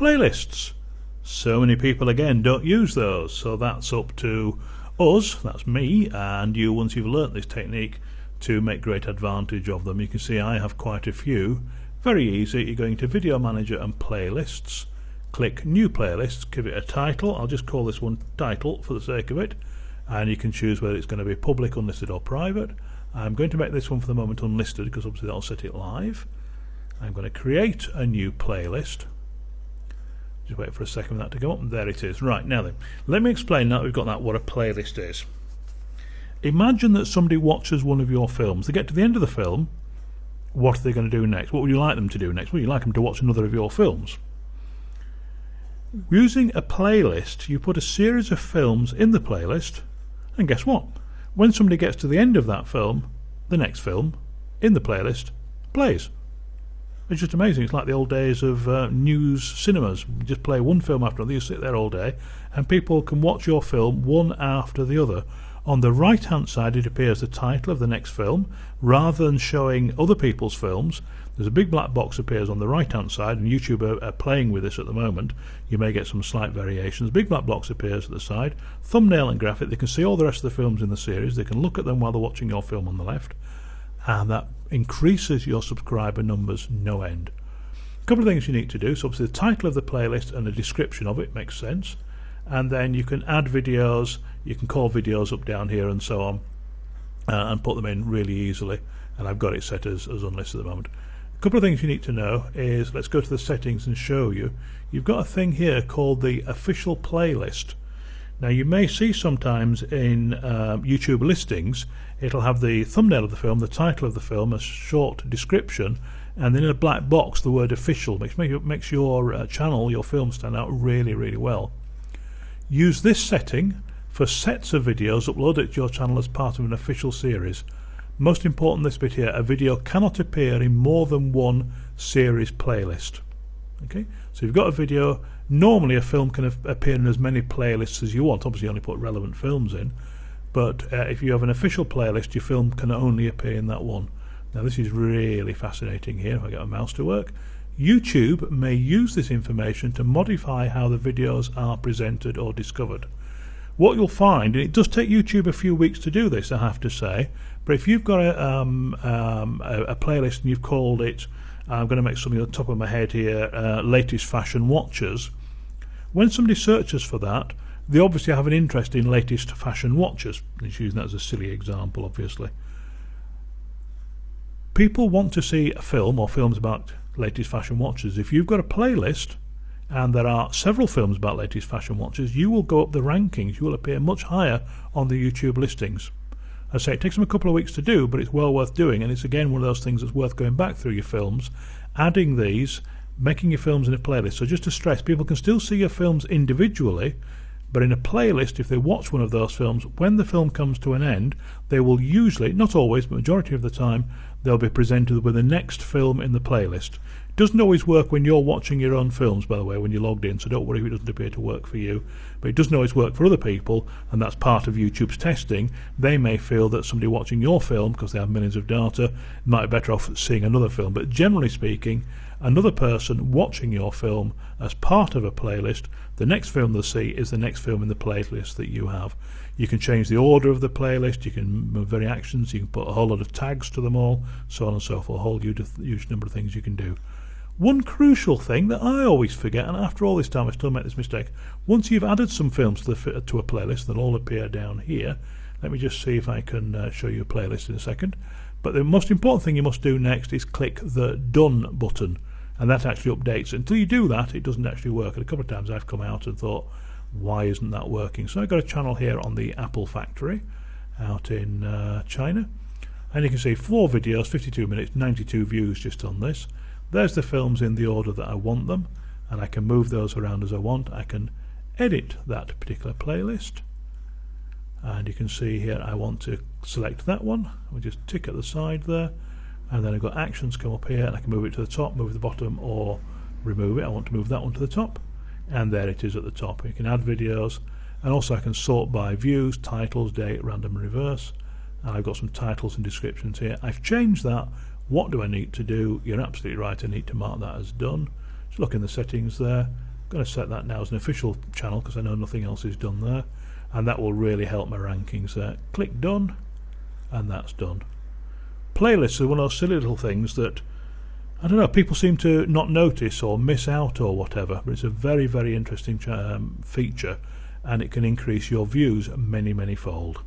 playlists. So many people again don't use those, so that's up to us, that's me, and you once you've learnt this technique to make great advantage of them. You can see I have quite a few. Very easy. You're going to Video Manager and Playlists, click New Playlists, give it a title. I'll just call this one Title for the sake of it, and you can choose whether it's going to be public, unlisted or private. I'm going to make this one for the moment unlisted because obviously that'll set it live. I'm going to create a new playlist. Just wait for a second for that to go up, and there it is. Right, now then, let me explain now that we've got that what a playlist is. Imagine that somebody watches one of your films. They get to the end of the film. What are they going to do next? What would you like them to do next? Well, you'd like them to watch another of your films. Using a playlist, you put a series of films in the playlist, and guess what? When somebody gets to the end of that film, the next film in the playlist plays. It's just amazing. It's like the old days of news cinemas. You just play one film after another. You sit there all day, and people can watch your film one after the other. On the right hand side it appears the title of the next film. Rather than showing other people's films, there's a big black box appears on the right hand side, and YouTube are playing with this at the moment. You may get some slight variations. Big black box appears at the side, thumbnail and graphic. They can see all the rest of the films in the series. They can look at them while they're watching your film on the left, and that increases your subscriber numbers no end. A couple of things you need to do. So obviously the title of the playlist and a description of it makes sense, and then you can add videos. You can call videos up down here and so on, and put them in really easily, and I've got it set as unlisted at the moment. A couple of things you need to know is, let's go to the settings and show you. You've got a thing here called the official playlist. Now you may see sometimes in YouTube listings it'll have the thumbnail of the film, the title of the film, a short description, and then in a black box the word official. Makes your channel, your film, stand out really, really well. Use this setting for sets of videos uploaded to your channel as part of an official series. Most important, this bit here, a video cannot appear in more than one series playlist. Okay, so you've got a video. Normally a film can appear in as many playlists as you want. Obviously you only put relevant films in, but if you have an official playlist, your film can only appear in that one. Now this is really fascinating here. If I get my mouse to work, YouTube may use this information to modify how the videos are presented or discovered. What you'll find, and it does take YouTube a few weeks to do this, I have to say, but if you've got a playlist and you've called it, I'm going to make something on the top of my head here, latest fashion watches, when somebody searches for that, they obviously have an interest in latest fashion watches. It's using that as a silly example, obviously. People want to see a film or films about latest fashion watches. If you've got a playlist and there are several films about latest fashion watches, you will go up the rankings. You will appear much higher on the YouTube listings. I say it takes them a couple of weeks to do, but it's well worth doing, and it's again one of those things that's worth going back through your films, adding these, making your films in a playlist. So just to stress, people can still see your films individually, but in a playlist, if they watch one of those films, when the film comes to an end, they will usually, not always, but majority of the time, they'll be presented with the next film in the playlist. It doesn't always work when you're watching your own films, by the way, when you're logged in, so don't worry if it doesn't appear to work for you. But it doesn't always work for other people, and that's part of YouTube's testing. They may feel that somebody watching your film, because they have millions of data, might be better off seeing another film. But generally speaking, another person watching your film as part of a playlist, the next film they'll see is the next film in the playlist that you have. You can change the order of the playlist, you can move variations, you can put a whole lot of tags to them all, so on and so forth, a whole huge number of things you can do. One crucial thing that I always forget, and after all this time I still make this mistake, once you've added some films to a playlist, they'll all appear down here. Let me just see if I can show you a playlist in a second. But the most important thing you must do next is click the Done button, and that actually updates it. Until you do that, it doesn't actually work. And a couple of times I've come out and thought, why isn't that working? So I've got a channel here on the Apple factory out in China, and you can see 4 videos, 52 minutes, 92 views just on this. There's the films in the order that I want them, and I can move those around as I want. I can edit that particular playlist, and you can see here I want to select that one. We'll just tick at the side there, and then I've got actions come up here, and I can move it to the top, move it to the bottom, or remove it. I want to move that one to the top, and there it is at the top. You can add videos, and also I can sort by views, titles, date, random, reverse, and I've got some titles and descriptions here. I've changed that. What do I need to do? You're absolutely right, I need to mark that as done. Just look in the settings there. I'm going to set that now as an official channel because I know nothing else is done there, and that will really help my rankings there. Click done, and that's done. Playlists are one of those silly little things that, I don't know, people seem to not notice or miss out or whatever, but it's a very, very interesting feature, and it can increase your views many, many fold.